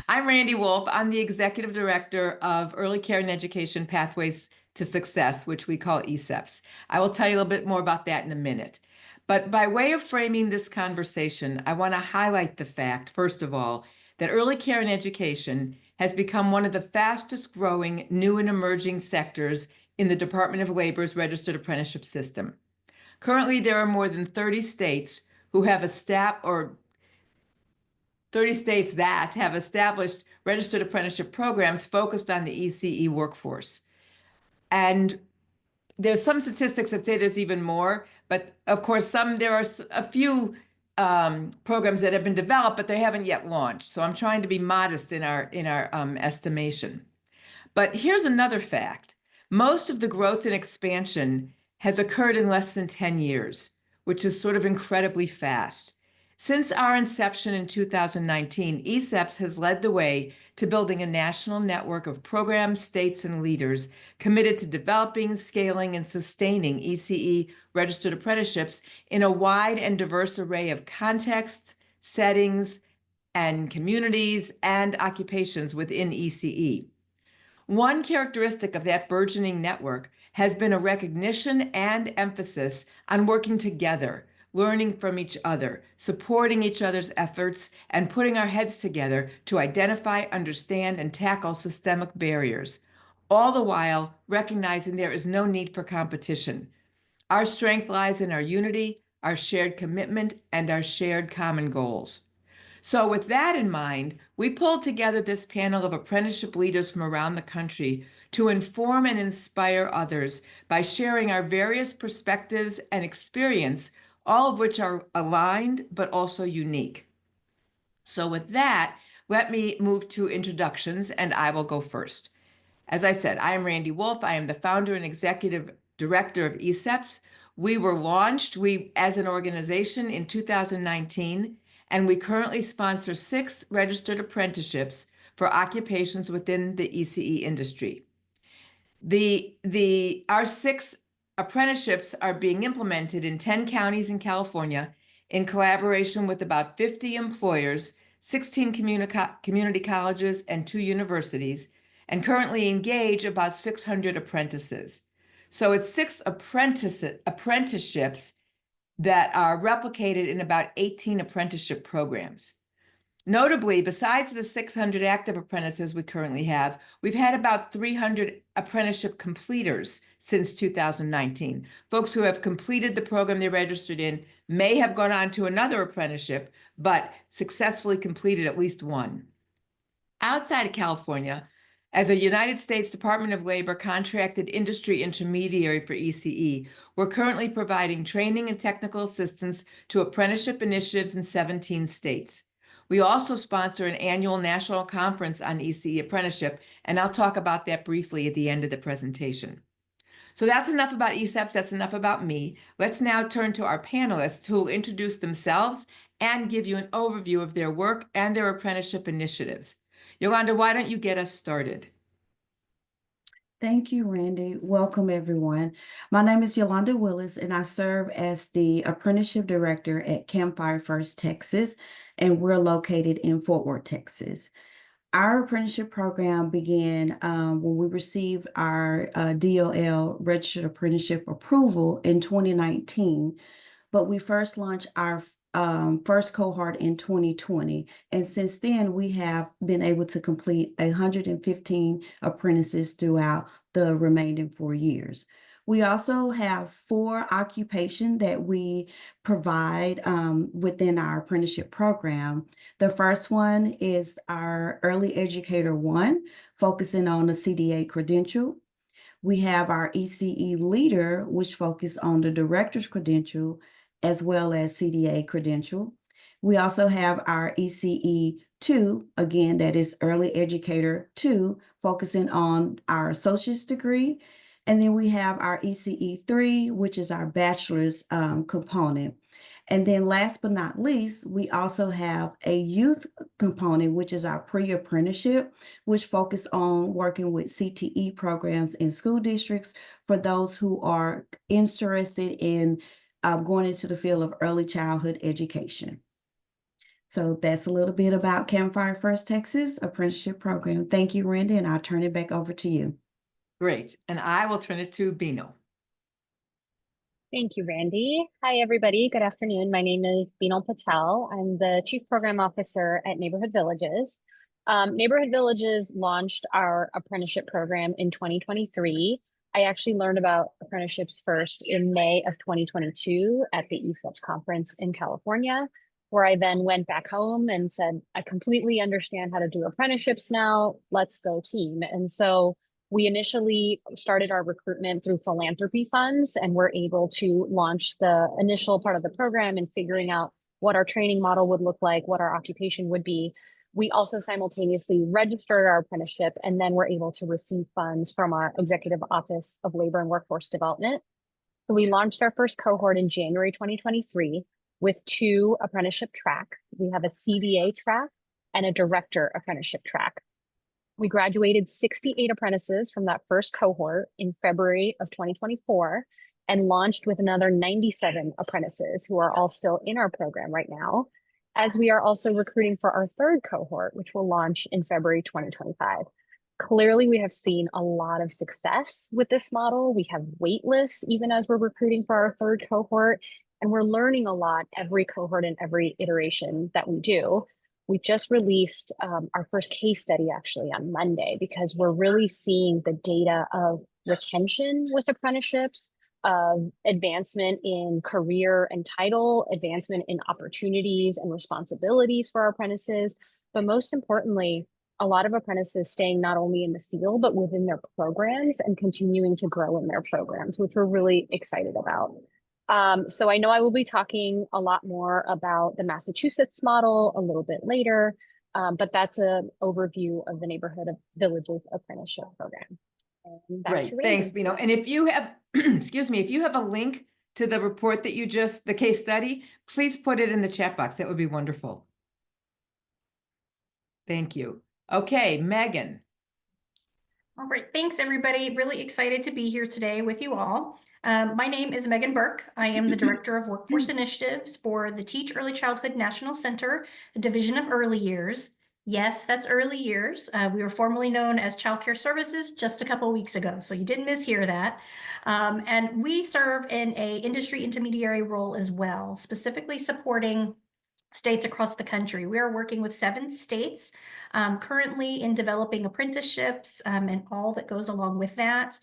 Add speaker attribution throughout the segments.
Speaker 1: I'm Randi Wolfe. I'm the Executive Director of Early Care and Education Pathways to Success, which we call ECEPTS. I will tell you a little bit more about that in a minute. But by way of framing this conversation, I want to highlight the fact, first of all, that early care and education has become one of the fastest growing new and emerging sectors in the Department of Labor's Registered Apprenticeship System. Currently, there are more than 30 states who have 30 states that have established registered apprenticeship programs focused on the ECE workforce. And there's some statistics that say there's even more, but of course, there are a few programs that have been developed, but they haven't yet launched. So I'm trying to be modest in our estimation. But here's another fact. Most of the growth and expansion has occurred in less than 10 years, which is sort of incredibly fast. Since our inception in 2019, ECEPTS has led the way to building a national network of programs, states, and leaders committed to developing, scaling, and sustaining ECE registered apprenticeships in a wide and diverse array of contexts, settings, and communities and occupations within ECE. One characteristic of that burgeoning network has been a recognition and emphasis on working together, learning from each other, supporting each other's efforts, and putting our heads together to identify, understand, and tackle systemic barriers, all the while recognizing there is no need for competition. Our strength lies in our unity, our shared commitment, and our shared common goals. So with that in mind, we pulled together this panel of apprenticeship leaders from around the country to inform and inspire others by sharing our various perspectives and experience, all of which are aligned but also unique. So with that, let me move to introductions, and I will go first. As I said, I am Randi Wolfe. I am the founder and executive director of ECEPTS. We were launched as an organization in 2019, and we currently sponsor 6 registered apprenticeships for occupations within the ECE industry. Our 6 apprenticeships are being implemented in 10 counties in California in collaboration with about 50 employers, 16 community colleges, and 2 universities, and currently engage about 600 apprentices. So it's 6 apprenticeships that are replicated in about 18 apprenticeship programs. Notably, besides the 600 active apprentices we currently have, we've had about 300 apprenticeship completers since 2019. Folks who have completed the program they registered in may have gone on to another apprenticeship, but successfully completed at least one. Outside of California, as a United States Department of Labor contracted industry intermediary for ECE, we're currently providing training and technical assistance to apprenticeship initiatives in 17 states. We also sponsor an annual national conference on ECE apprenticeship, and I'll talk about that briefly at the end of the presentation. So that's enough about ECEPTS, that's enough about me. Let's now turn to our panelists who will introduce themselves and give you an overview of their work and their apprenticeship initiatives. Yolanda, why don't you get us started?
Speaker 2: Thank you, Randi. Welcome, everyone. My name is Yolanda Willis, and I serve as the Apprenticeship Director at Campfire First Texas, and we're located in Fort Worth, Texas. Our apprenticeship program began when we received our DOL Registered Apprenticeship approval in 2019, but we first launched our first cohort in 2020. And since then, we have been able to complete 115 apprentices throughout the remaining 4 years. We also have 4 occupations that we provide within our apprenticeship program. The first one is our Early Educator 1, focusing on the CDA credential. We have our ECE Leader, which focuses on the Director's credential, as well as CDA credential. We also have our ECE 2, again, that is Early Educator 2, focusing on our associate's degree. And then we have our ECE 3, which is our bachelor's component. And then last but not least, we also have a youth component, which is our pre-apprenticeship, which focus on working with CTE programs in school districts for those who are interested in going into the field of early childhood education. So that's a little bit about Campfire First Texas Apprenticeship Program. Thank you, Randy, and I'll turn it back over to you.
Speaker 1: Great. And I will turn it to Binal.
Speaker 3: Thank you, Randy. Hi, everybody. Good afternoon. My name is Binal Patel. I'm the Chief Program Officer at Neighborhood Villages. Neighborhood Villages launched our apprenticeship program in 2023. I actually learned about apprenticeships first in May of 2022 at the ECEPTS conference in California, where I then went back home and said, I completely understand how to do apprenticeships now. Let's go team. And so we initially started our recruitment through philanthropy funds and were able to launch the initial part of the program and figuring out what our training model would look like, what our occupation would be. We also simultaneously registered our apprenticeship and then were able to receive funds from our Executive Office of Labor and Workforce Development. So we launched our first cohort in January 2023 with 2 apprenticeship tracks. We have a CVA track and a director apprenticeship track. We graduated 68 apprentices from that first cohort in February of 2024 and launched with another 97 apprentices who are all still in our program right now, as we are also recruiting for our third cohort, which will launch in February 2025. Clearly, we have seen a lot of success with this model. We have wait lists even as we're recruiting for our third cohort, and we're learning a lot every cohort and every iteration that we do. We just released our first case study actually on Monday because we're really seeing the data of retention with apprenticeships, of advancement in career and title, advancement in opportunities and responsibilities for our apprentices, but most importantly, a lot of apprentices staying not only in the field, but within their programs and continuing to grow in their programs, which we're really excited about. So I know I will be talking a lot more about the Massachusetts model a little bit later, but that's an overview of the Neighborhood of Villages Apprenticeship Program.
Speaker 1: Great, thanks, Binal. And if you have, excuse me, if you have a link to the report that the case study, please put it in the chat box. That would be wonderful. Thank you. Okay, Megan.
Speaker 4: All right, thanks everybody. Really excited to be here today with you all. My name is Megan Burk. I am the Director of Workforce Initiatives for the Teach Early Childhood National Center, the Division of Early Years. Yes, that's early years. We were formerly known as Child Care Services just a couple of weeks ago, so you didn't mishear that. And we serve in a industry intermediary role as well, specifically supporting states across the country. We are working with 7 states currently in developing apprenticeships and all that goes along with that.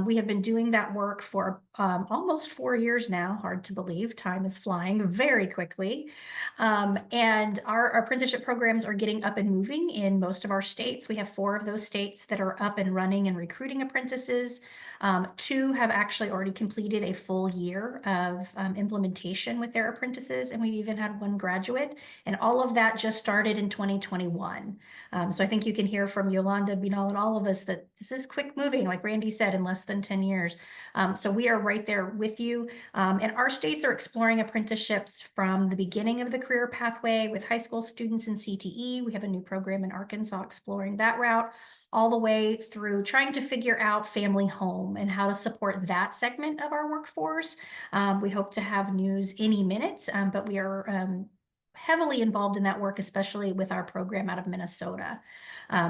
Speaker 4: We have been doing that work for almost 4 years now. Hard to believe, time is flying very quickly. And our apprenticeship programs are getting up and moving in most of our states. We have 4 of those states that are up and running and recruiting apprentices. 2 have actually already completed a full year of implementation with their apprentices, and we've even had 1 graduate, and all of that just started in 2021. So I think you can hear from Yolanda, Binal, and all of us that this is quick moving, like Randy said, in less than 10 years. So we are right there with you. And our states are exploring apprenticeships from the beginning of the career pathway with high school students in CTE. We have a new program in Arkansas exploring that route, all the way through trying to figure out family home and how to support that segment of our workforce. We hope to have news any minute, but we are heavily involved in that work, especially with our program out of Minnesota.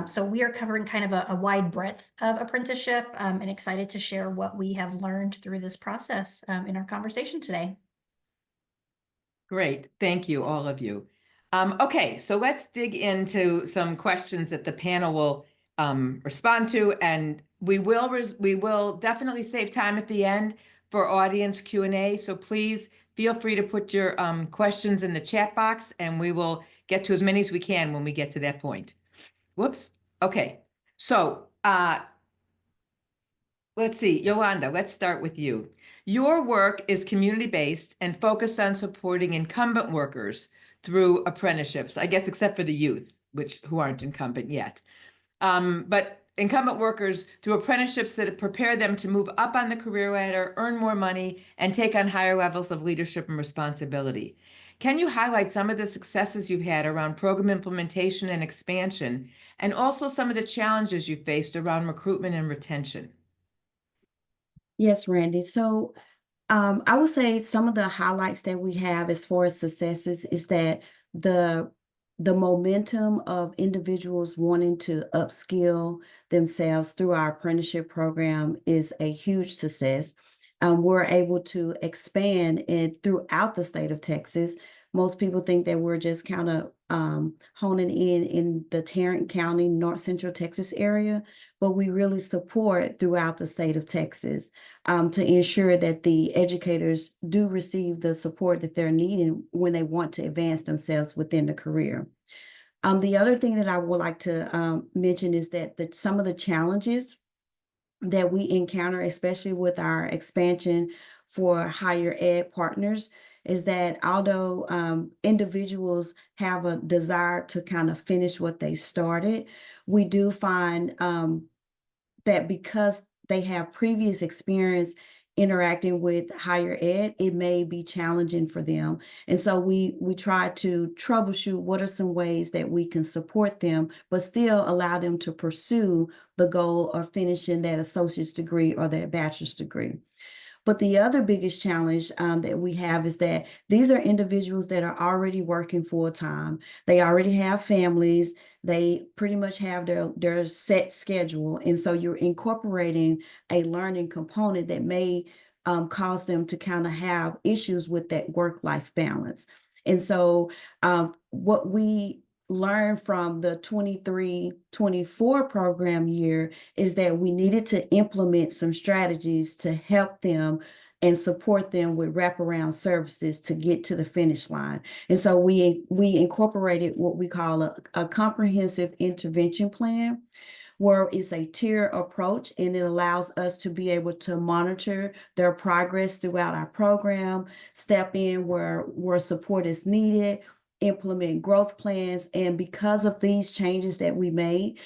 Speaker 4: So we are covering kind of a wide breadth of apprenticeship and excited to share what we have learned through this process in our conversation today.
Speaker 1: Great, thank you, all of you. Okay, so let's dig into some questions that the panel will respond to, and we will definitely save time at the end for audience Q&A. So please feel free to put your questions in the chat box, and we will get to as many as we can when we get to that point. Whoops. Okay. So let's see, Yolanda, let's start with you. Your work is community-based and focused on supporting incumbent workers through apprenticeships, I guess, except for the youth, who aren't incumbent yet. But incumbent workers through apprenticeships that prepare them to move up on the career ladder, earn more money, and take on higher levels of leadership and responsibility. Can you highlight some of the successes you've had around program implementation and expansion, and also some of the challenges you faced around recruitment and retention?
Speaker 2: Yes, Randy. So I would say some of the highlights that we have as far as successes is that the momentum of individuals wanting to upskill themselves through our apprenticeship program is a huge success. We're able to expand it throughout the state of Texas. Most people think that we're just kind of honing in the Tarrant County, North Central Texas area, but we really support throughout the state of Texas to ensure that the educators do receive the support that they're needing when they want to advance themselves within the career. The other thing that I would like to mention is that some of the challenges that we encounter, especially with our expansion for higher ed partners, is that although individuals have a desire to kind of finish what they started, we do find that because they have previous experience interacting with higher ed, it may be challenging for them. And so we try to troubleshoot what are some ways that we can support them, but still allow them to pursue the goal of finishing that associate's degree or that bachelor's degree. But the other biggest challenge that we have is that these are individuals that are already working full time. They already have families. They pretty much have their set schedule. And so you're incorporating a learning component that may cause them to kind of have issues with that work-life balance. And so what we learned from the 23-24 program year is that we needed to implement some strategies to help them and support them with wraparound services to get to the finish line. And so we incorporated what we call a comprehensive intervention plan, where it's a tier approach, and it allows us to be able to monitor their progress throughout our program, step in where support is needed, implement growth plans. And because of these changes that we made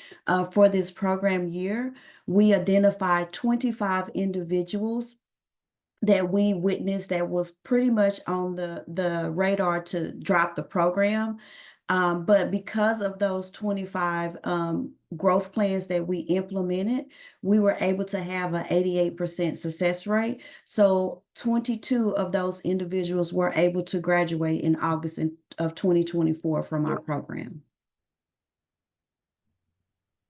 Speaker 2: for this program year, we identified 25 individuals that we witnessed that was pretty much on the radar to drop the program. But because of those 25 growth plans that we implemented, we were able to have an 88% success rate. So 22 of those individuals were able to graduate in August of 2024 from our program.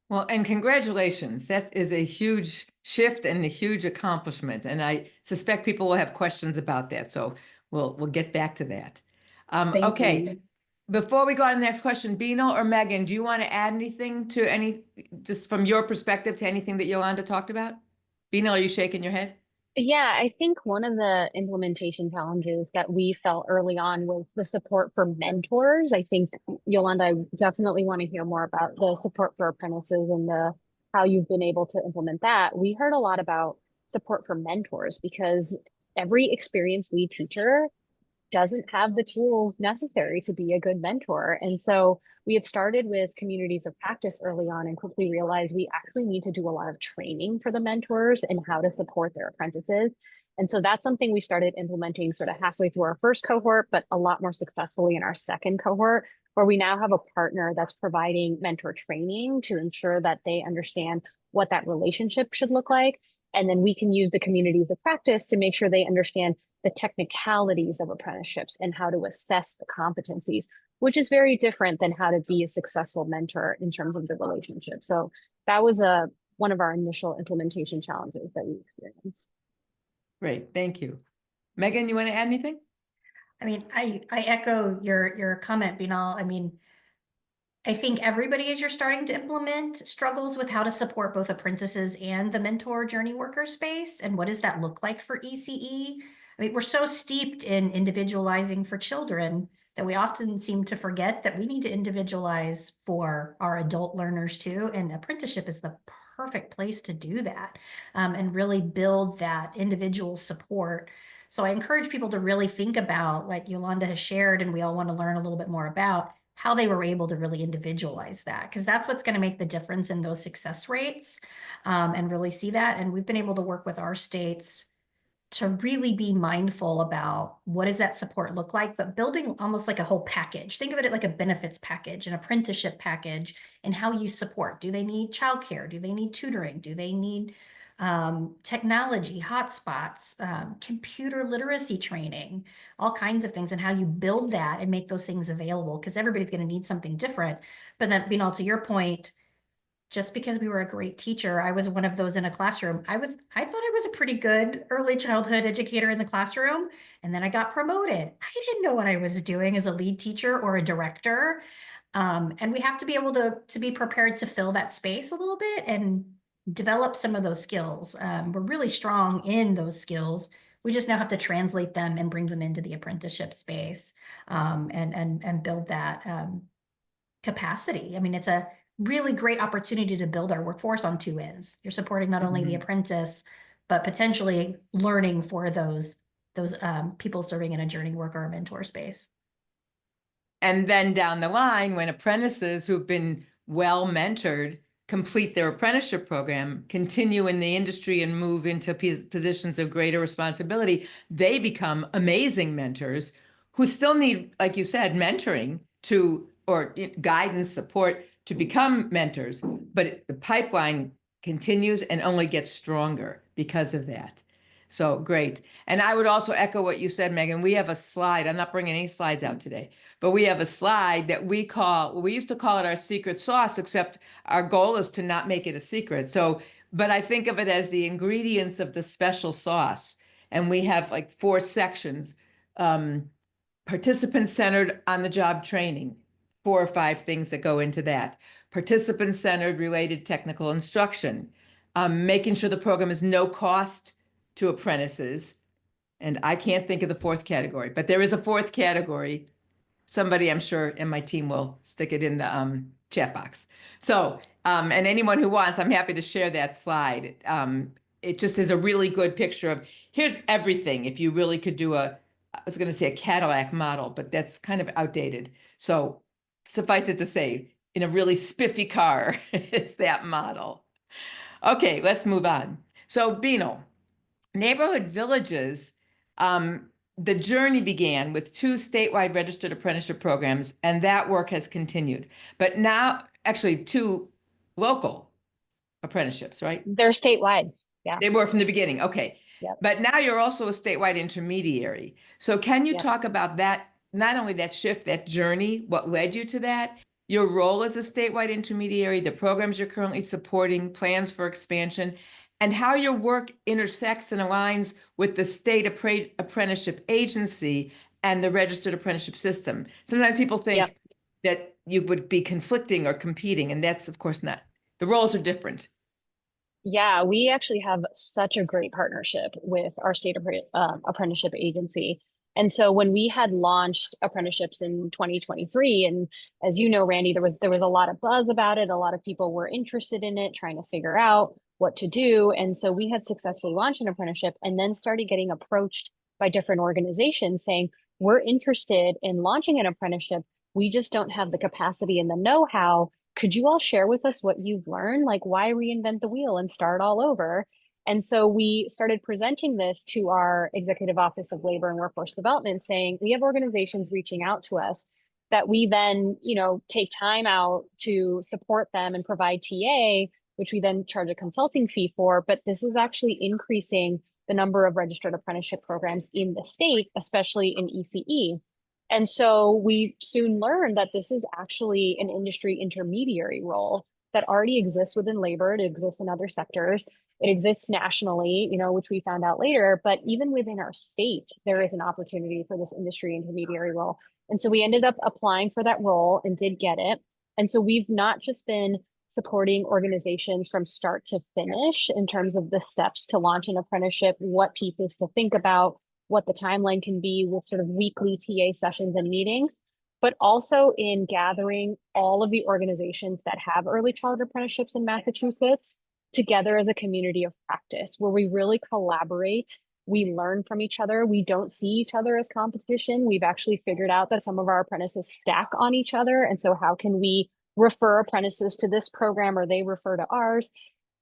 Speaker 1: Well, and congratulations. That is a huge shift and a huge accomplishment. And I suspect people will have questions about that. So we'll get back to that.
Speaker 2: Thank
Speaker 1: Okay.
Speaker 2: you.
Speaker 1: Before we go on to the next question, Binal or Megan, do you want to add anything to just from your perspective to anything that Yolanda talked about? Binal, are you shaking your head?
Speaker 3: Yeah, I think one of the implementation challenges that we felt early on was the support for mentors. I think, Yolanda, I definitely want to hear more about the support for apprentices and how you've been able to implement that. We heard a lot about support for mentors because every experienced lead teacher doesn't have the tools necessary to be a good mentor. And so we had started with communities of practice early on and quickly realized we actually need to do a lot of training for the mentors and how to support their apprentices. And so that's something we started implementing sort of halfway through our first cohort, but a lot more successfully in our second cohort, where we now have a partner that's providing mentor training to ensure that they understand what that relationship should look like. And then we can use the communities of practice to make sure they understand the technicalities of apprenticeships and how to assess the competencies, which is very different than how to be a successful mentor in terms of the relationship. So that was one of our initial implementation challenges that we experienced.
Speaker 1: Great, thank you. Megan, you want to add anything?
Speaker 4: I mean, I echo your comment, Binal. I mean, I think everybody, as you're starting to implement, struggles with how to support both apprentices and the mentor journey worker space. And what does that look like for ECE? I mean, we're so steeped in individualizing for children that we often seem to forget that we need to individualize for our adult learners too. And apprenticeship is the perfect place to do that and really build that individual support. So I encourage people to really think about, like Yolanda has shared, and we all want to learn a little bit more about, how they were able to really individualize that, because that's what's going to make the difference in those success rates and really see that. And we've been able to work with our states to really be mindful about what does that support look like, but building almost like a whole package. Think of it like a benefits package, an apprenticeship package, and how you support. Do they need childcare? Do they need tutoring? Do they need technology, hotspots, computer literacy training, all kinds of things, and how you build that and make those things available, because everybody's going to need something different. But then, Binal, to your point, just because we were a great teacher, I was one of those in a classroom. I thought I was a pretty good early childhood educator in the classroom, and then I got promoted. I didn't know what I was doing as a lead teacher or a director. And we have to be able to be prepared to fill that space a little bit and develop some of those skills. We're really strong in those skills. We just now have to translate them and bring them into the apprenticeship space, and build that capacity. I mean, it's a really great opportunity to build our workforce on two ends. You're supporting not only the apprentice, but potentially learning for those people serving in a journey work or a mentor space.
Speaker 1: And then down the line, when apprentices who've been well mentored complete their apprenticeship program, continue in the industry and move into positions of greater responsibility, they become amazing mentors who still need, like you said, mentoring or guidance, support to become mentors. But the pipeline continues and only gets stronger because of that. So great. And I would also echo what you said, Megan. We have a slide. I'm not bringing any slides out today, but we have a slide that we used to call it our secret sauce, except our goal is to not make it a secret. So, but I think of it as the ingredients of the special sauce. And we have like 4 sections: participant-centered on-the-job training, 4 or 5 things that go into that. Participant-centered related technical instruction, making sure the program is no cost to apprentices. And I can't think of the 4th category, but there is a 4th category. Somebody, I'm sure, in my team will stick it in the chat box. So, and anyone who wants, I'm happy to share that slide. It just is a really good picture of, here's everything. If you really could do I was going to say a Cadillac model, but that's kind of outdated. So suffice it to say, in a really spiffy car, it's that model. Okay, let's move on. So Binal, neighborhood villages, the journey began with 2 statewide registered apprenticeship programs, and that work has continued. But now, actually 2 local apprenticeships, right?
Speaker 3: They're statewide. Yeah.
Speaker 1: They were from the beginning. Okay.
Speaker 3: Yep.
Speaker 1: But now you're also a statewide intermediary. So can you talk about that, not only that shift, that journey, what led you to that, your role as a statewide intermediary, the programs you're currently supporting, plans for expansion, and how your work intersects and aligns with the state apprenticeship agency and the registered apprenticeship system? Sometimes people think that you would be conflicting or competing, and that's of course not. The roles are different.
Speaker 3: Yeah, we actually have such a great partnership with our state apprenticeship agency. And so when we had launched apprenticeships in 2023, and as you know, Randy, there was a lot of buzz about it. A lot of people were interested in it, trying to figure out what to do. And so we had successfully launched an apprenticeship and then started getting approached by different organizations saying, we're interested in launching an apprenticeship. We just don't have the capacity and the know-how. Could you all share with us what you've learned? Like, why reinvent the wheel and start all over? And so we started presenting this to our Executive Office of Labor and Workforce Development, saying, we have organizations reaching out to us that we then, take time out to support them and provide TA, which we then charge a consulting fee for. But this is actually increasing the number of registered apprenticeship programs in the state, especially in ECE. And so we soon learned that this is actually an industry intermediary role that already exists within labor. It exists in other sectors. It exists nationally, which we found out later. But even within our state, there is an opportunity for this industry intermediary role. And so we ended up applying for that role and did get it. And so we've not just been supporting organizations from start to finish in terms of the steps to launch an apprenticeship, what pieces to think about, what the timeline can be with sort of weekly TA sessions and meetings, but also in gathering all of the organizations that have early childhood apprenticeships in Massachusetts together as a community of practice where we really collaborate. We learn from each other. We don't see each other as competition. We've actually figured out that some of our apprentices stack on each other. And so how can we refer apprentices to this program or they refer to ours?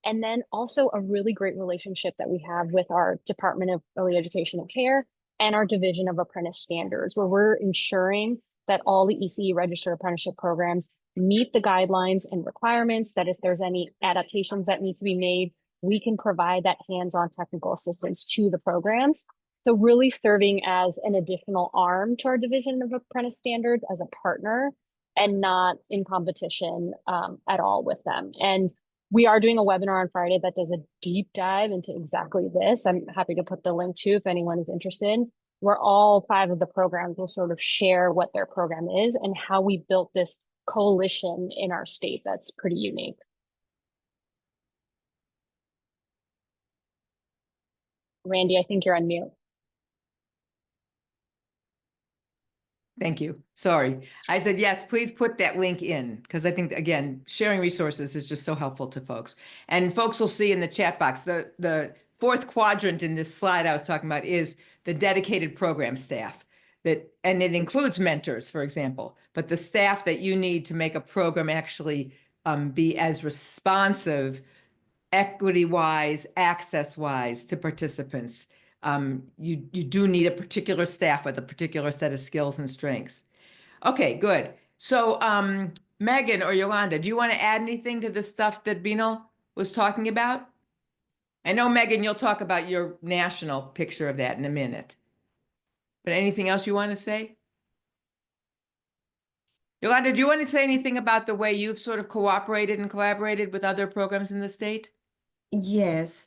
Speaker 3: And then also a really great relationship that we have with our Department of Early Education and Care and our Division of Apprentice Standards, where we're ensuring that all the ECE registered apprenticeship programs meet the guidelines and requirements, that if there's any adaptations that need to be made, we can provide that hands-on technical assistance to the programs. So really serving as an additional arm to our Division of Apprentice Standards as a partner and not in competition at all with them. And we are doing a webinar on Friday that does a deep dive into exactly this. I'm happy to put the link to if anyone is interested, where all 5 of the programs will sort of share what their program is and how we built this coalition in our state that's pretty unique. Randy, I think you're on mute.
Speaker 1: Thank you. Sorry. I said, yes, please put that link in, because I think, again, sharing resources is just so helpful to folks. And folks will see in the chat box, the 4th quadrant in this slide I was talking about is the dedicated program staff. And it includes mentors, for example, but the staff that you need to make a program actually be as responsive, equity-wise, access-wise to participants. You do need a particular staff with a particular set of skills and strengths. Okay, good. So Megan or Yolanda, do you want to add anything to the stuff that Binal was talking about? I know, Megan, you'll talk about your national picture of that in a minute. But anything else you want to say? Yolanda, do you want to say anything about the way you've sort of cooperated and collaborated with other programs in the state?
Speaker 2: Yes.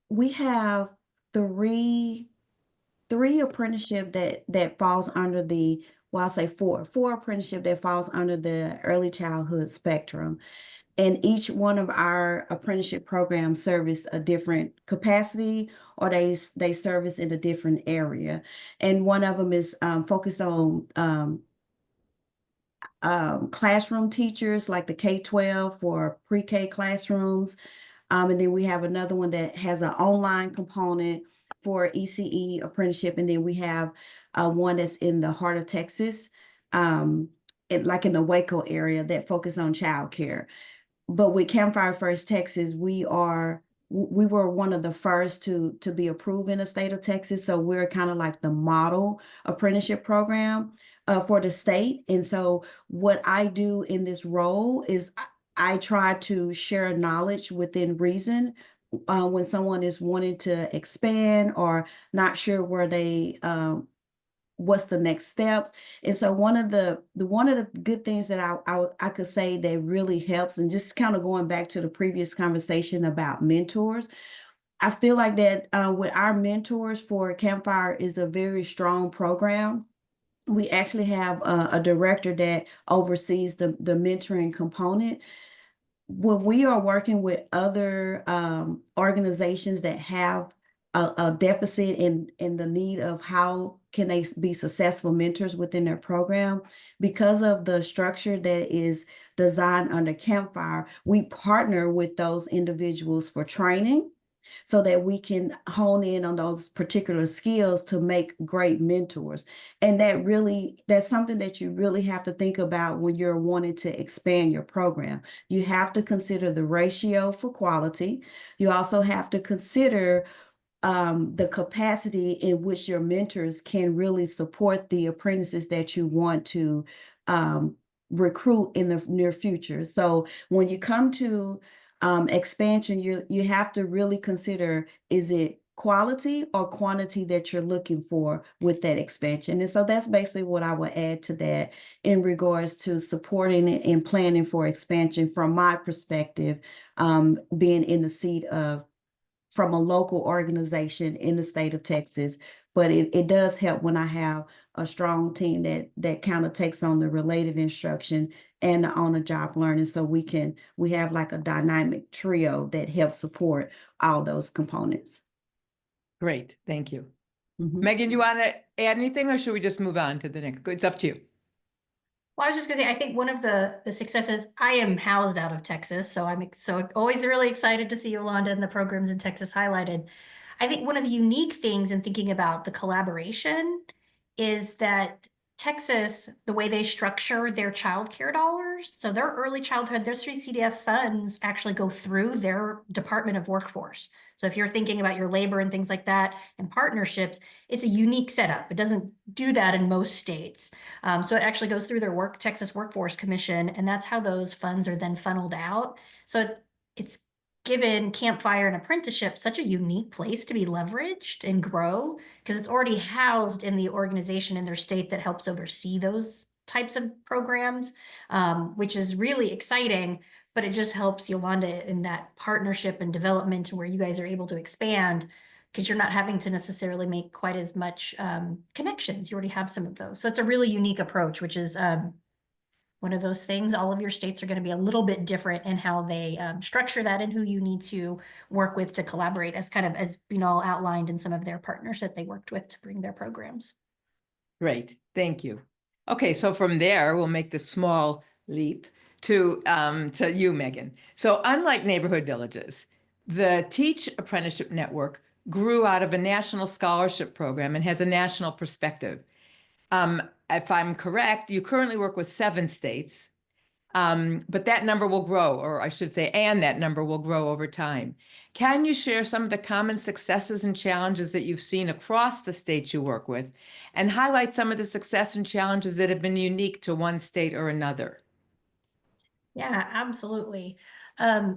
Speaker 2: We have three apprenticeship that falls under the, well, I'll say four apprenticeship that falls under the early childhood spectrum. And each one of our apprenticeship programs service a different capacity, or they service in a different area. And one of them is focused on classroom teachers, like the K-12 for pre-K classrooms. And then we have another one that has an online component for ECE apprenticeship. And then we have one that's in the heart of Texas, like in the Waco area, that focus on childcare. But with Campfire First Texas, we were one of the first to be approved in the state of Texas. So we're kind of like the model apprenticeship program for the state. And so what I do in this role is I try to share knowledge within reason when someone is wanting to expand or not sure where they what's the next steps. And so one of the good things that I could say that really helps, and just kind of going back to the previous conversation about mentors, I feel like that with our mentors for Campfire is a very strong program. We actually have a director that oversees the mentoring component. When we are working with other organizations that have a deficit in the need of how can they be successful mentors within their program, because of the structure that is designed under Campfire, we partner with those individuals for training so that we can hone in on those particular skills to make great mentors. And that's something that you really have to think about when you're wanting to expand your program. You have to consider the ratio for quality. You also have to consider the capacity in which your mentors can really support the apprentices that you want to recruit in the near future. So when you come to expansion, you have to really consider, is it quality or quantity that you're looking for with that expansion? And so that's basically what I would add to that in regards to supporting it and planning for expansion from my perspective, being in the seat of from a local organization in the state of Texas. But it does help when I have a strong team that kind of takes on the related instruction and the on-the-job learning, so we have like a dynamic trio that helps support all those components.
Speaker 1: Great, thank you.
Speaker 2: Mhm.
Speaker 1: Megan, you want to add anything, or should we just move on to the next? It's up to you.
Speaker 4: Well, I was just gonna say, I think one of the successes, I am housed out of Texas, so I'm so always really excited to see Yolanda and the programs in Texas highlighted. I think one of the unique things in thinking about the collaboration is that Texas, the way they structure their childcare dollars, so their early childhood, their street CDF funds actually go through their Department of Workforce. So if you're thinking about your labor and things like that and partnerships, it's a unique setup. It doesn't do that in most states. So it actually goes through their Texas Workforce Commission, and that's how those funds are then funneled out. So it's given Campfire and Apprenticeship such a unique place to be leveraged and grow, because it's already housed in the organization in their state that helps oversee those types of programs, which is really exciting. But it just helps Yolanda in that partnership and development where you guys are able to expand, because you're not having to necessarily make quite as much connections. You already have some of those. So it's a really unique approach, which is one of those things. All of your states are going to be a little bit different in how they structure that and who you need to work with to collaborate, as Binal outlined in some of their partners that they worked with to bring their programs.
Speaker 1: Great, thank you. Okay, so from there, we'll make the small leap to you, Megan. So unlike neighborhood villages, the T.E.A.C.H Apprenticeship Network grew out of a national scholarship program and has a national perspective. If I'm correct, you currently work with 7 states, but that number will grow, or I should say, and that number will grow over time. Can you share some of the common successes and challenges that you've seen across the states you work with, and highlight some of the success and challenges that have been unique to one state or another?
Speaker 4: Yeah, absolutely.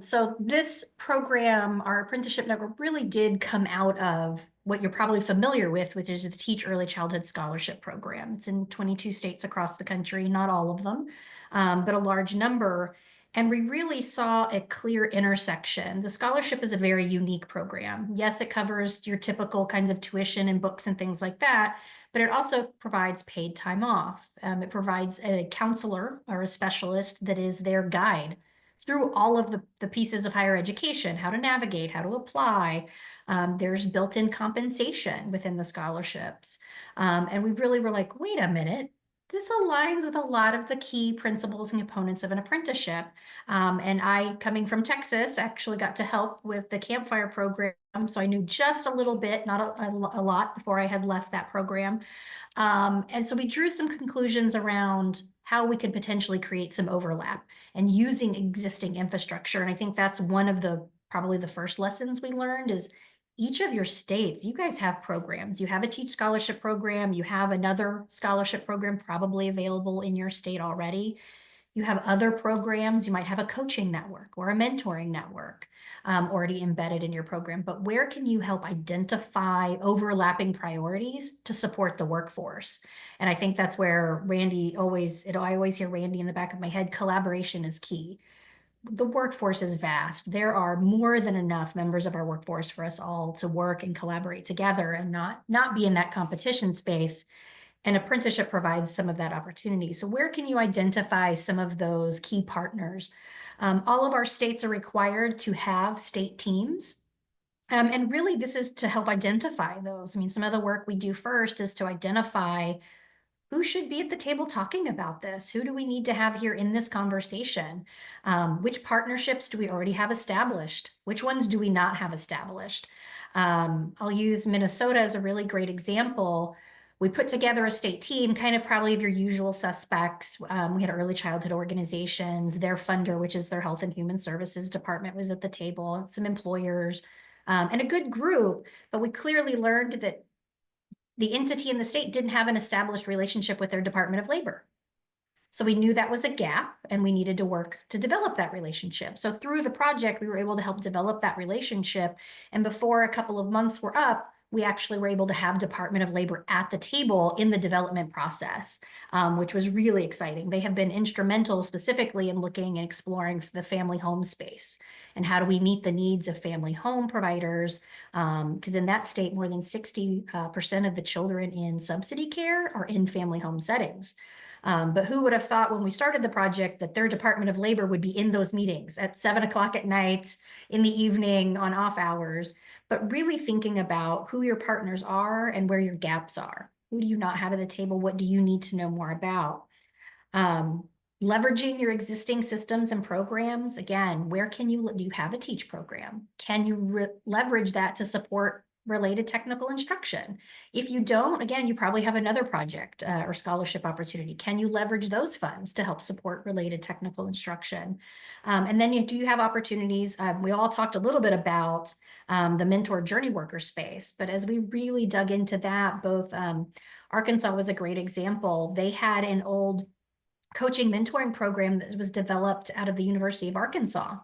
Speaker 4: So this program, our apprenticeship network, really did come out of what you're probably familiar with, which is the T.E.A.C.H Early Childhood Scholarship Program. It's in 22 states across the country, not all of them, but a large number. And we really saw a clear intersection. The scholarship is a very unique program. Yes, it covers your typical kinds of tuition and books and things like that, but it also provides paid time off. It provides a counselor or a specialist that is their guide through all of the pieces of higher education, how to navigate, how to apply. There's built-in compensation within the scholarships. And we really were like, wait a minute, this aligns with a lot of the key principles and components of an apprenticeship. And I, coming from Texas, actually got to help with the Campfire program. So I knew just a little bit, not a lot, before I had left that program. And so we drew some conclusions around how we could potentially create some overlap and using existing infrastructure. And I think that's one of probably the first lessons we learned is each of your states, you guys have programs. You have a T.E.A.C.H scholarship program. You have another scholarship program probably available in your state already. You have other programs. You might have a coaching network or a mentoring network already embedded in your program. But where can you help identify overlapping priorities to support the workforce? And I think that's where Randi I always hear Randi in the back of my head, collaboration is key. The workforce is vast. There are more than enough members of our workforce for us all to work and collaborate together and not be in that competition space. And apprenticeship provides some of that opportunity. So where can you identify some of those key partners? All of our states are required to have state teams. And really, this is to help identify those. I mean, some of the work we do first is to identify who should be at the table talking about this? Who do we need to have here in this conversation? Which partnerships do we already have established? Which ones do we not have established? I'll use Minnesota as a really great example. We put together a state team, kind of probably of your usual suspects. We had early childhood organizations, their funder, which is their Health and Human Services Department, was at the table, some employers, and a good group. But we clearly learned that the entity in the state didn't have an established relationship with their Department of Labor. So we knew that was a gap and we needed to work to develop that relationship. So through the project, we were able to help develop that relationship. And before a couple of months were up, we actually were able to have Department of Labor at the table in the development process, which was really exciting. They have been instrumental specifically in looking and exploring the family home space and how do we meet the needs of family home providers, because in that state, more than 60% of the children in subsidy care are in family home settings. But who would have thought when we started the project that their Department of Labor would be in those meetings at 7 o'clock at night, in the evening, on off hours, but really thinking about who your partners are and where your gaps are. Who do you not have at the table? What do you need to know more about? Leveraging your existing systems and programs. Again, where do you have a T.E.A.C.H program? Can you leverage that to support related technical instruction? If you don't, again, you probably have another project or scholarship opportunity. Can you leverage those funds to help support related technical instruction? And then do you have opportunities? We all talked a little bit about the mentor journey worker space, but as we really dug into that, both Arkansas was a great example. They had an old coaching mentoring program that was developed out of the University of Arkansas.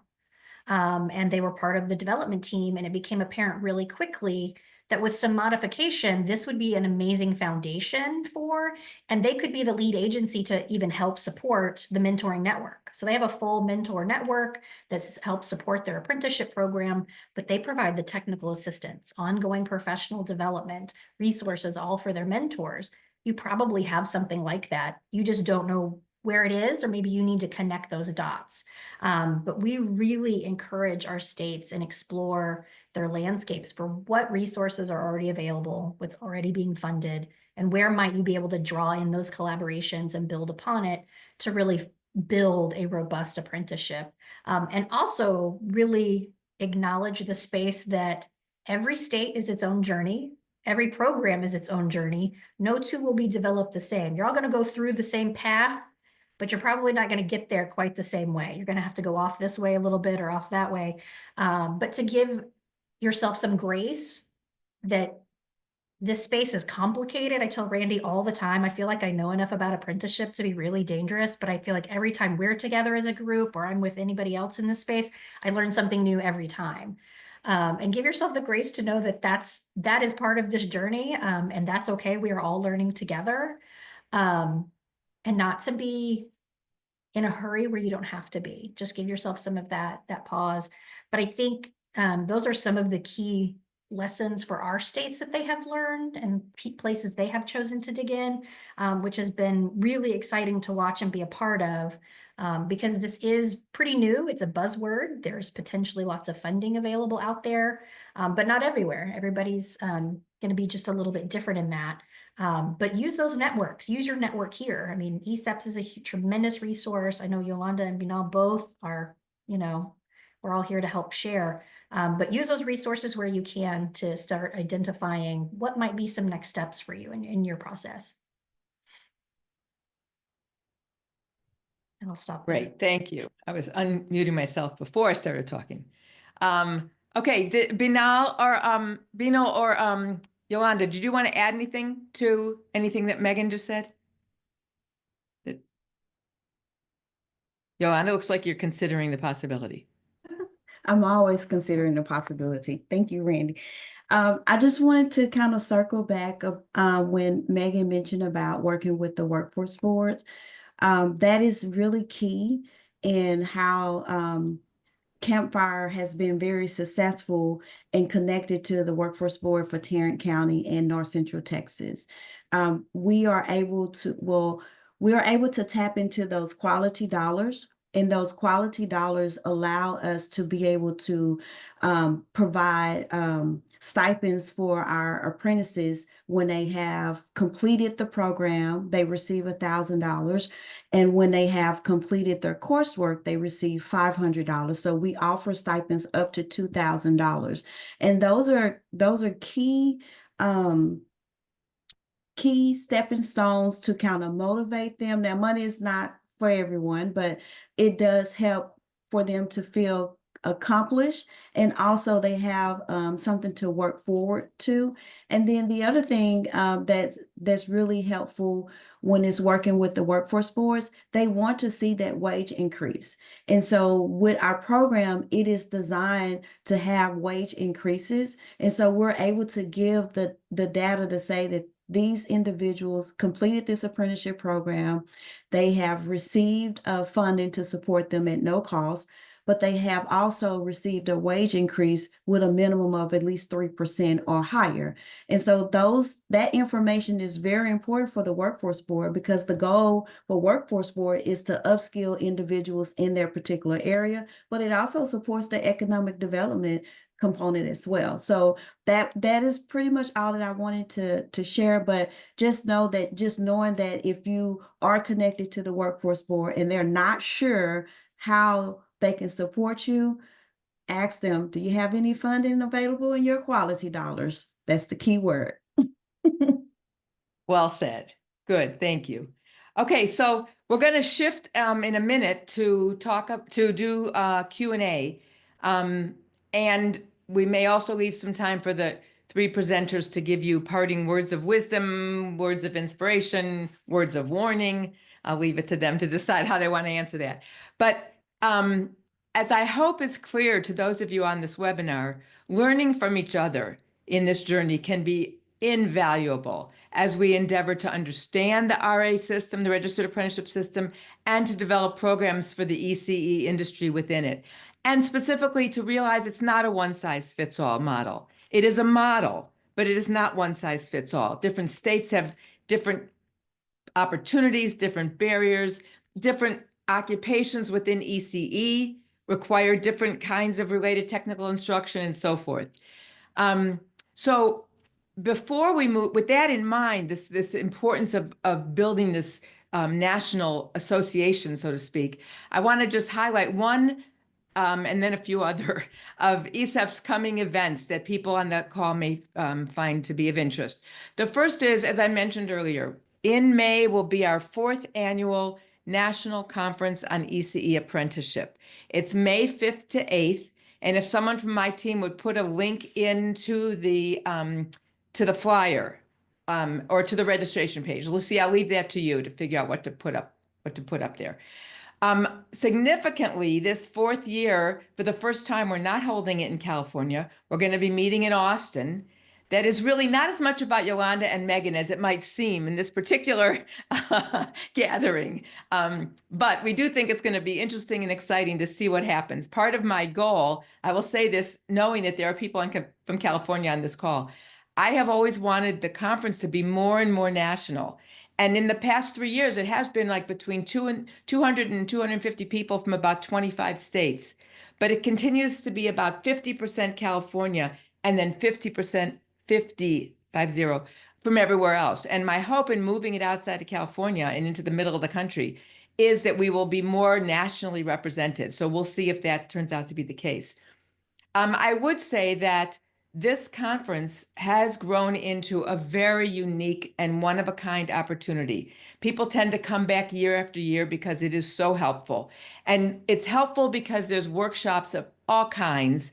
Speaker 4: and they were part of the development team, and it became apparent really quickly that with some modification, this would be an amazing foundation for, and they could be the lead agency to even help support the mentoring network. So they have a full mentor network that's helps support their apprenticeship program, but they provide the technical assistance, ongoing professional development, resources, all for their mentors. You probably have something like that. You just don't know where it is, or maybe you need to connect those dots. But we really encourage our states and explore their landscapes for what resources are already available, what's already being funded, and where might you be able to draw in those collaborations and build upon it to really build a robust apprenticeship. And also really acknowledge the space that every state is its own journey. Every program is its own journey. No two will be developed the same. You're all going to go through the same path, but you're probably not going to get there quite the same way. You're going to have to go off this way a little bit or off that way. But to give yourself some grace that this space is complicated. I tell Randi all the time, I feel like I know enough about apprenticeship to be really dangerous, but I feel like every time we're together as a group or I'm with anybody else in this space, I learn something new every time. And give yourself the grace to know that that is part of this journey, and that's okay. We are all learning together, and not to be in a hurry where you don't have to be. Just give yourself some of that pause. But I think those are some of the key lessons for our states that they have learned and places they have chosen to dig in, which has been really exciting to watch and be a part of, because this is pretty new. It's a buzzword. There's potentially lots of funding available out there, but not everywhere. Everybody's going to be just a little bit different in that. But use those networks. Use your network here. I mean, ECEPTS is a tremendous resource. I know Yolanda and Binal both are, we're all here to help share. But use those resources where you can to start identifying what might be some next steps for you in your process. And I'll stop there.
Speaker 1: Great, thank you. I was unmuting myself before I started talking. Okay, Binal or Yolanda, did you want to add anything to anything that Megan just said? Yolanda, looks like you're considering the possibility.
Speaker 2: I'm always considering the possibility. Thank you, Randi. I just wanted to kind of circle back when Megan mentioned about working with the workforce boards. That is really key in how Campfire has been very successful and connected to the workforce board for Tarrant County and North Central Texas. We are able to tap into those quality dollars, and those quality dollars allow us to be able to provide stipends for our apprentices. When they have completed the program, they receive $1,000. And when they have completed their coursework, they receive $500. So we offer stipends up to $2,000. And those are key stepping stones to kind of motivate them. Now, money is not for everyone, but it does help for them to feel accomplished, and also they have something to work forward to. And then the other thing that's really helpful when it's working with the workforce boards, they want to see that wage increase. And so with our program, it is designed to have wage increases. And so we're able to give the data to say that these individuals completed this apprenticeship program. They have received funding to support them at no cost, but they have also received a wage increase with a minimum of at least 3% or higher. And so that information is very important for the workforce board, because the goal for workforce board is to upskill individuals in their particular area, but it also supports the economic development component as well. So that is pretty much all that I wanted to share. But just knowing that if you are connected to the workforce board and they're not sure how they can support you, ask them, do you have any funding available in your quality dollars? That's the key word.
Speaker 1: Well said. Good, thank you. Okay, so we're going to shift in a minute to do Q&A. And we may also leave some time for the three presenters to give you parting words of wisdom, words of inspiration, words of warning. I'll leave it to them to decide how they want to answer that. But as I hope is clear to those of you on this webinar, learning from each other in this journey can be invaluable as we endeavor to understand the RA system, the Registered Apprenticeship System, and to develop programs for the ECE industry within it. And specifically to realize it's not a one-size-fits-all model. It is a model, but it is not one-size-fits-all. Different states have different opportunities, different barriers, different occupations within ECE require different kinds of related technical instruction and so forth. So before we move, with that in mind, this importance of building this national association, so to speak, I want to just highlight one and then a few other of ECEP's coming events that people on the call may find to be of interest. The first is, as I mentioned earlier, in May will be our 4th annual National Conference on ECE Apprenticeship. It's May 5th to 8th. And if someone from my team would put a link into the flyer or to the registration page. Lucy, I'll leave that to you to figure out what to put up there. Significantly, this 4th year, for the first time, we're not holding it in California. We're going to be meeting in Austin. That is really not as much about Yolanda and Megan as it might seem in this particular gathering. But we do think it's going to be interesting and exciting to see what happens. Part of my goal, I will say this, knowing that there are people from California on this call, I have always wanted the conference to be more and more national. And in the past 3 years, it has been like between 200 and 250 people from about 25 states. But it continues to be about 50% California and then 50% from everywhere else. And my hope in moving it outside of California and into the middle of the country is that we will be more nationally represented. So we'll see if that turns out to be the case. I would say that this conference has grown into a very unique and one-of-a-kind opportunity. People tend to come back year after year because it is so helpful. And it's helpful because there's workshops of all kinds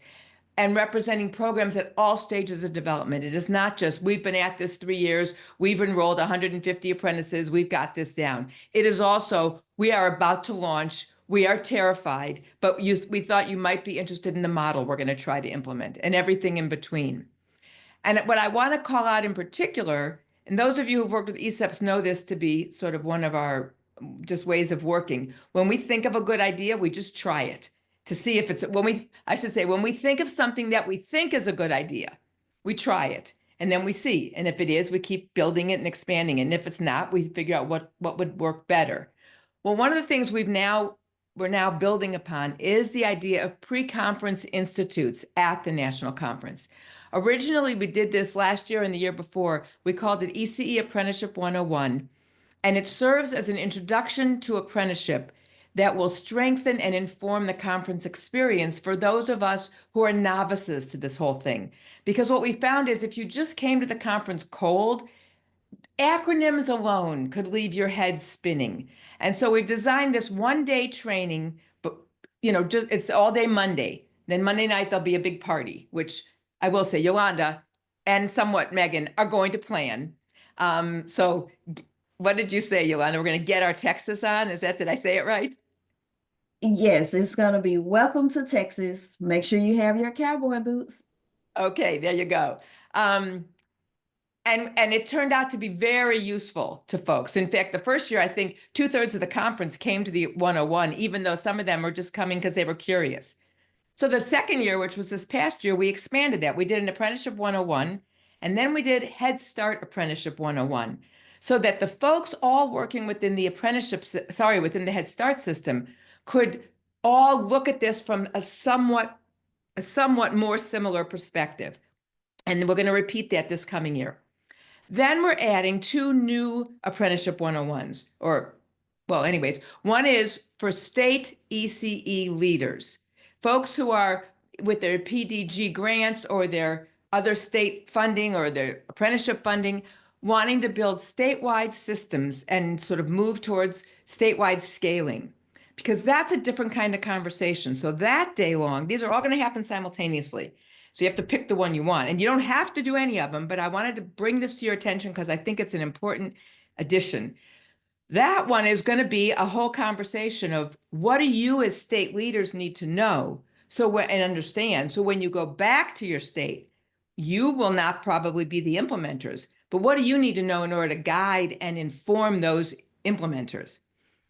Speaker 1: and representing programs at all stages of development. It is not just, we've been at this 3 years, we've enrolled 150 apprentices, we've got this down. It is also, we are about to launch, we are terrified, but we thought you might be interested in the model we're going to try to implement and everything in between. And what I want to call out in particular, and those of you who've worked with ECEPTS know this to be sort of one of our just ways of working. When we think of a good idea, we just try it to see if it's, when we think of something that we think is a good idea, we try it and then we see. And if it is, we keep building it and expanding it. And if it's not, we figure out what would work better. Well, one of the things we're now building upon is the idea of pre-conference institutes at the national conference. Originally, we did this last year and the year before. We called it ECE Apprenticeship 101, and it serves as an introduction to apprenticeship that will strengthen and inform the conference experience for those of us who are novices to this whole thing. Because what we found is if you just came to the conference cold, acronyms alone could leave your head spinning. And so we've designed this one-day training, but just it's all day Monday. Then Monday night, there'll be a big party, which I will say Yolanda and somewhat Megan are going to plan. So what did you say, Yolanda? We're going to get our Texas on? Did I say it right?
Speaker 2: Yes, it's going to be welcome to Texas. Make sure you have your cowboy boots.
Speaker 1: Okay, there you go. And it turned out to be very useful to folks. In fact, the first year, I think 2/3 of the conference came to the 101, even though some of them were just coming because they were curious. So the second year, which was this past year, we expanded that. We did an Apprenticeship 101, and then we did Head Start Apprenticeship 101, so that the folks all working within the within the Head Start system could all look at this from a somewhat more similar perspective. And we're going to repeat that this coming year. Then we're adding 2 new Apprenticeship 101s, one is for state ECE leaders, folks who are with their PDG grants or their other state funding or their apprenticeship funding, wanting to build statewide systems and sort of move towards statewide scaling, because that's a different kind of conversation. So that day long, these are all going to happen simultaneously. So you have to pick the one you want, and you don't have to do any of them, but I wanted to bring this to your attention because I think it's an important addition. That one is going to be a whole conversation of what do you as state leaders need to know and understand. So when you go back to your state, you will not probably be the implementers, but what do you need to know in order to guide and inform those implementers?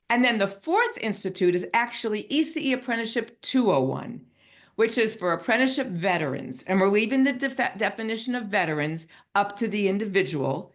Speaker 1: And then the fourth institute is actually ECE Apprenticeship 201, which is for apprenticeship veterans. And we're leaving the definition of veterans up to the individual,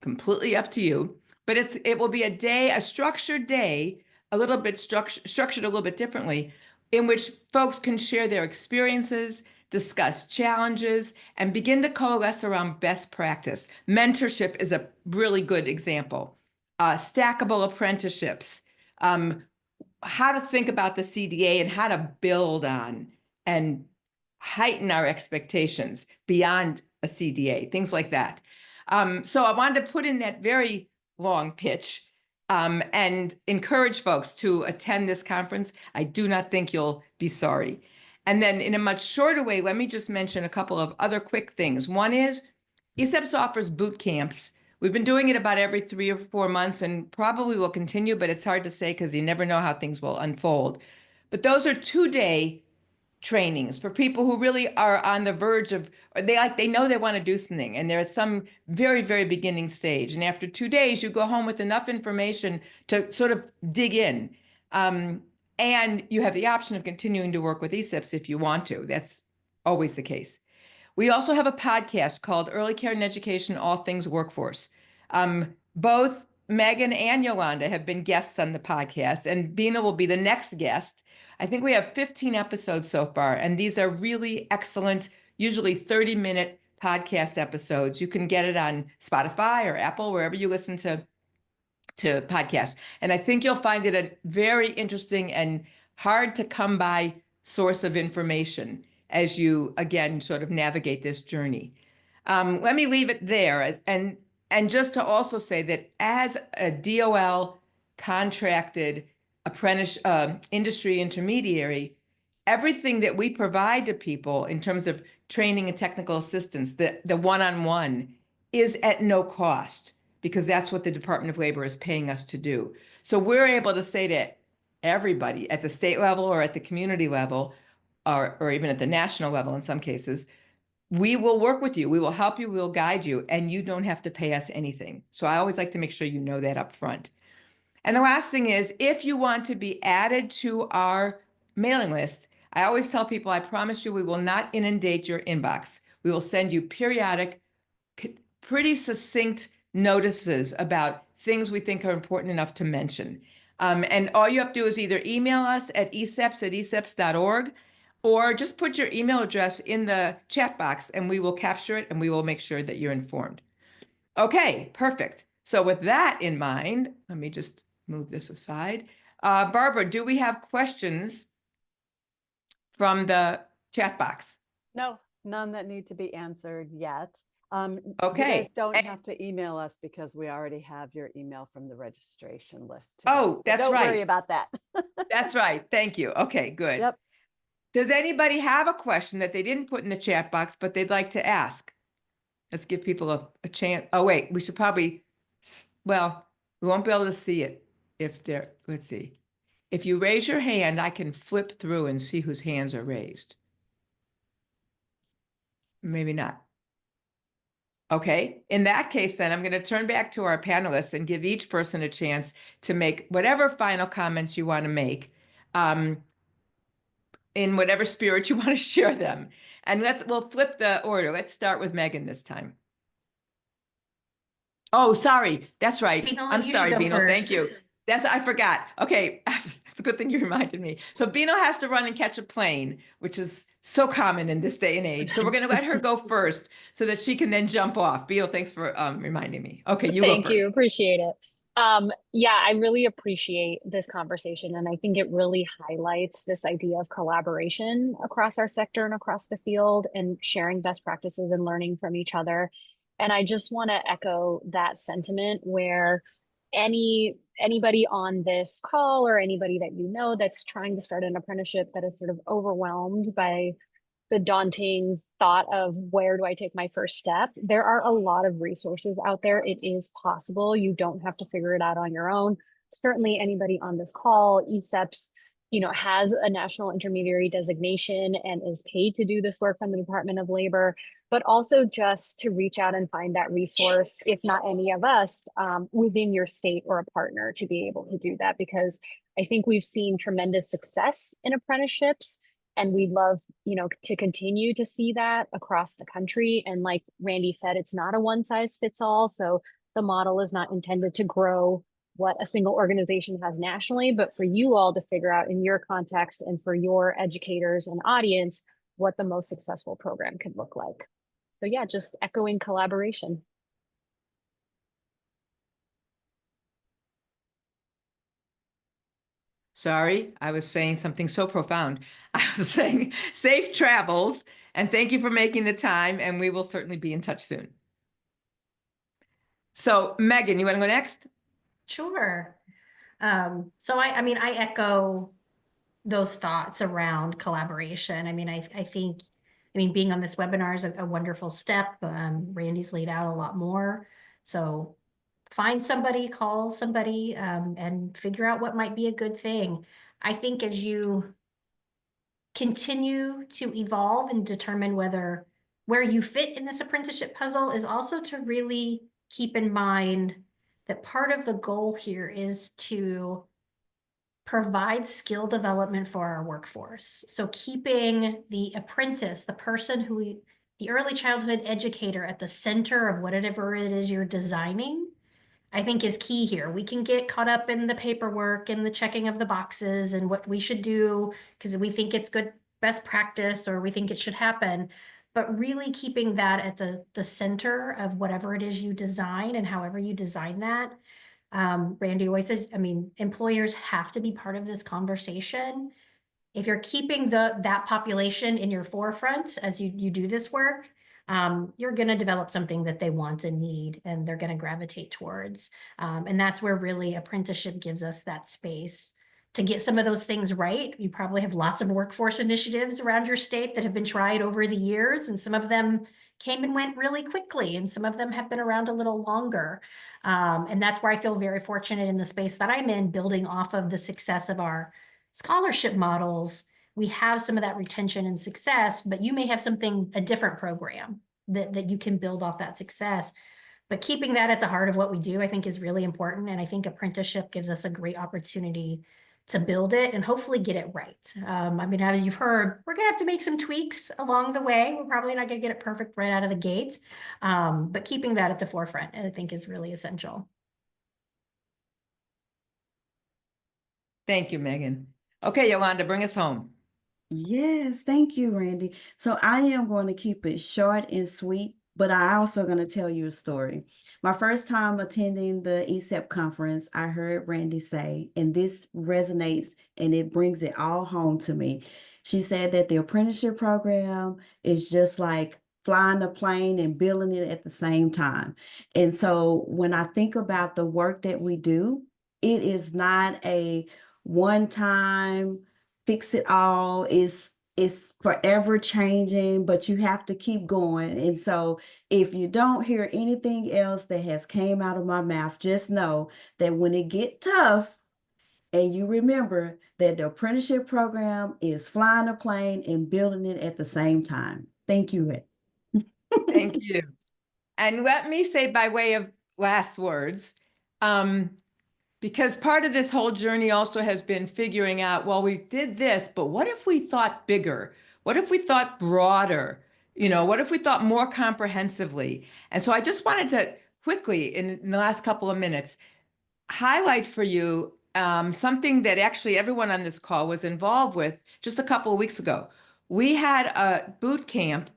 Speaker 1: completely up to you. But it will be a structured day, a little bit structured a little bit differently, in which folks can share their experiences, discuss challenges, and begin to coalesce around best practice. Mentorship is a really good example. Stackable apprenticeships, how to think about the CDA and how to build on and heighten our expectations beyond a CDA, things like that. So I wanted to put in that very long pitch and encourage folks to attend this conference. I do not think you'll be sorry. And then in a much shorter way, let me just mention a couple of other quick things. One is ECEPTS offers boot camps. We've been doing it about every 3 or 4 months and probably will continue, but it's hard to say because you never know how things will unfold. But those are 2-day trainings for people who really are on the verge of, or they know they want to do something and they're at some very, very beginning stage. And after 2 days, you go home with enough information to sort of dig in. And you have the option of continuing to work with ECEPTS if you want to. That's always the case. We also have a podcast called Early Care and Education, All Things Workforce. Both Megan and Yolanda have been guests on the podcast, and Binal will be the next guest. I think we have 15 episodes so far, and these are really excellent, usually 30-minute podcast episodes. You can get it on Spotify or Apple, wherever you listen to podcasts. And I think you'll find it a very interesting and hard to come by source of information as you, again, sort of navigate this journey. Let me leave it there. And just to also say that as a DOL contracted industry intermediary, everything that we provide to people in terms of training and technical assistance, the one-on-one, is at no cost because that's what the Department of Labor is paying us to do. So we're able to say to everybody at the state level or at the community level, or even at the national level in some cases, we will work with you, we will help you, we will guide you, and you don't have to pay us anything. So I always like to make sure you know that up front. And the last thing is, if you want to be added to our mailing list, I always tell people, I promise you, we will not inundate your inbox. We will send you periodic, pretty succinct notices about things we think are important enough to mention. And all you have to do is either email us at ECEPTS@ECEPTS.org, or just put your email address in the chat box and we will capture it and we will make sure that you're informed. Okay, perfect. So with that in mind, let me just move this aside. Barbara, do we have questions from the chat box?
Speaker 5: No, none that need to be answered yet.
Speaker 1: Okay.
Speaker 5: You guys don't have to email us because we already have your email from the registration list today.
Speaker 1: Oh,
Speaker 5: So
Speaker 1: that's
Speaker 5: don't
Speaker 1: right.
Speaker 5: worry about that.
Speaker 1: That's right. Thank you. Okay, good.
Speaker 5: Yep.
Speaker 1: Does anybody have a question that they didn't put in the chat box, but they'd like to ask? Let's give people a chance. Oh, wait, we should probably, well, we won't be able to see it if they're, let's see. If you raise your hand, I can flip through and see whose hands are raised. Maybe not. Okay, in that case, then I'm going to turn back to our panelists and give each person a chance to make whatever final comments you want to make. In whatever spirit you want to share them. And we'll flip the order. Let's start with Megan this time. Oh, sorry. That's right.
Speaker 4: Binal,
Speaker 1: I'm
Speaker 4: you
Speaker 1: sorry,
Speaker 4: should go
Speaker 1: Binal. Thank
Speaker 4: first.
Speaker 1: you. I forgot. Okay. It's a good thing you reminded me. So Binal has to run and catch a plane, which is so common in this day and age. So we're going to let her go first so that she can then jump off. Binal, thanks for reminding me. Okay, you go
Speaker 3: Thank
Speaker 1: first.
Speaker 3: you. Appreciate it. Yeah, I really appreciate this conversation, and I think it really highlights this idea of collaboration across our sector and across the field and sharing best practices and learning from each other. And I just want to echo that sentiment where anybody on this call or anybody that you know that's trying to start an apprenticeship that is sort of overwhelmed by the daunting thought of where do I take my first step, there are a lot of resources out there. It is possible. You don't have to figure it out on your own. Certainly anybody on this call, ECEPTS, has a national intermediary designation and is paid to do this work from the Department of Labor, but also just to reach out and find that resource, if not any of us, within your state or a partner to be able to do that. Because I think we've seen tremendous success in apprenticeships, and we'd love, to continue to see that across the country. And like Randi said, it's not a one size fits all. So the model is not intended to grow what a single organization has nationally, but for you all to figure out in your context and for your educators and audience, what the most successful program could look like. So yeah, just echoing collaboration.
Speaker 1: Sorry, I was saying something so profound. I was saying safe travels, and thank you for making the time, and we will certainly be in touch soon. So Megan, you want to go next?
Speaker 4: Sure. So I mean, I echo those thoughts around collaboration. I mean, I think, being on this webinar is a wonderful step. Randi's laid out a lot more. So find somebody, call somebody, and figure out what might be a good thing. I think as you continue to evolve and determine where you fit in this apprenticeship puzzle is also to really keep in mind that part of the goal here is to provide skill development for our workforce. So keeping the apprentice, the person the early childhood educator at the center of whatever it is you're designing, I think is key here. We can get caught up in the paperwork and the checking of the boxes and what we should do because we think it's good best practice or we think it should happen. But really keeping that at the center of whatever it is you design and however you design that. Randi always says, employers have to be part of this conversation. If you're keeping that population in your forefront as you do this work, you're going to develop something that they want and need, and they're going to gravitate towards. And that's where really apprenticeship gives us that space to get some of those things right. You probably have lots of workforce initiatives around your state that have been tried over the years, and some of them came and went really quickly, and some of them have been around a little longer. And that's where I feel very fortunate in the space that I'm in, building off of the success of our scholarship models. We have some of that retention and success, but you may have a different program that you can build off that success. But keeping that at the heart of what we do, I think is really important. And I think apprenticeship gives us a great opportunity to build it and hopefully get it right. As you've heard, we're gonna have to make some tweaks along the way. We're probably not gonna get it perfect right out of the gates, but keeping that at the forefront, I think, is really essential.
Speaker 1: Thank you, Megan. Okay, Yolanda, bring us home.
Speaker 2: Yes, thank you, Randi. So I am going to keep it short and sweet, but I also going to tell you a story. My first time attending the ECEP conference, I heard Randi say, and this resonates and it brings it all home to me. She said that the apprenticeship program is just like flying a plane and building it at the same time. And so when I think about the work that we do, it is not a one-time fix it all. It's forever changing, but you have to keep going. And so if you don't hear anything else that has came out of my mouth, just know that when it get tough, and you remember that the apprenticeship program is flying a plane and building it at the same time. Thank you, Rick.
Speaker 1: Thank you. And let me say by way of last words, because part of this whole journey also has been figuring out, well, we did this, but what if we thought bigger? What if we thought broader? What if we thought more comprehensively? And so I just wanted to quickly, in the last couple of minutes, highlight for you something that actually everyone on this call was involved with just a couple of weeks ago. We had a boot camp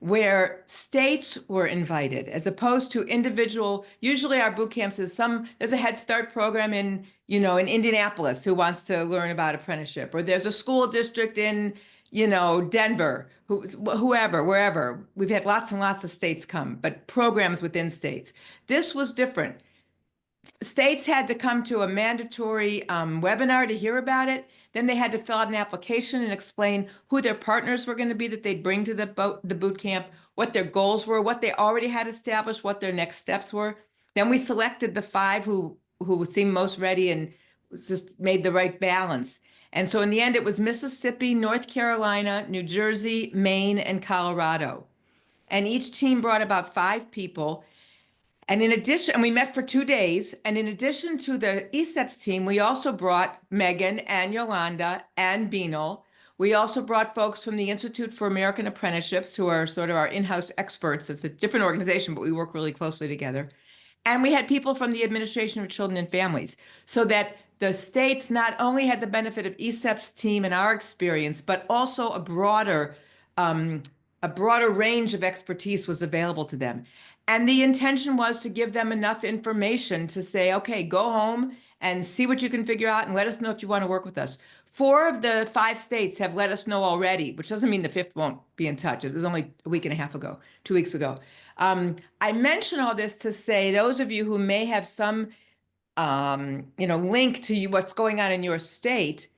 Speaker 1: where states were invited as opposed to individual. Usually our boot camps there's a Head Start program in Indianapolis who wants to learn about apprenticeship, or there's a school district in Denver, wherever. We've had lots and lots of states come, but programs within states. This was different. States had to come to a mandatory webinar to hear about it. Then they had to fill out an application and explain who their partners were going to be that they'd bring to the boot camp, what their goals were, what they already had established, what their next steps were. Then we selected the 5 who seemed most ready and just made the right balance. And so in the end, it was Mississippi, North Carolina, New Jersey, Maine, and Colorado. And each team brought about 5 people. And in addition, and we met for 2 days. And in addition to the ECEPTS team, we also brought Megan and Yolanda and Binal. We also brought folks from the Institute for American Apprenticeships, who are sort of our in-house experts. It's a different organization, but we work really closely together. And we had people from the Administration of Children and Families, so that the states not only had the benefit of ECEPTS team and our experience, but also a broader range of expertise was available to them. And the intention was to give them enough information to say, okay, go home and see what you can figure out and let us know if you want to work with us. 4 of the 5 states have let us know already, which doesn't mean the 5th won't be in touch. It was only a week and a half ago, 2 weeks ago. I mention all this to say, those of you who may have some link to what's going on in your state,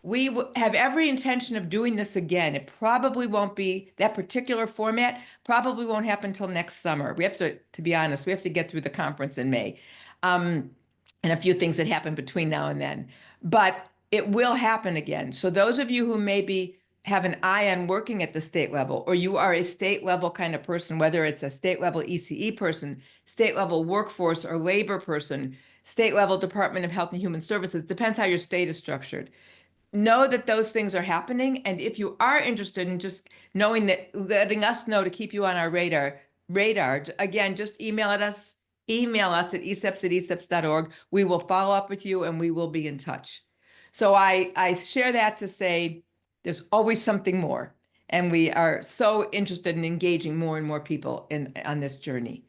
Speaker 1: we have every intention of doing this again. It probably won't be that particular format, probably won't happen until next summer. We have to be honest, we have to get through the conference in May. And a few things that happen between now and then. But it will happen again. So those of you who maybe have an eye on working at the state level, or you are a state level kind of person, whether it's a state level ECE person, state level workforce or labor person, state level Department of Health and Human Services, depends how your state is structured. Know that those things are happening. And if you are interested in just knowing that, letting us know to keep you on our radar, again, just email us at ECEPTS@ECEPTS.org. We will follow up with you and we will be in touch. So I share that to say there's always something more. And we are so interested in engaging more and more people on this journey.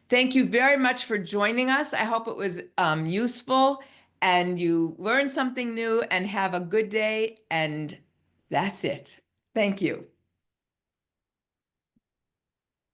Speaker 1: Thank you very much for joining us. I hope it was useful and you learned something new, and have a good day. And that's it. Thank you.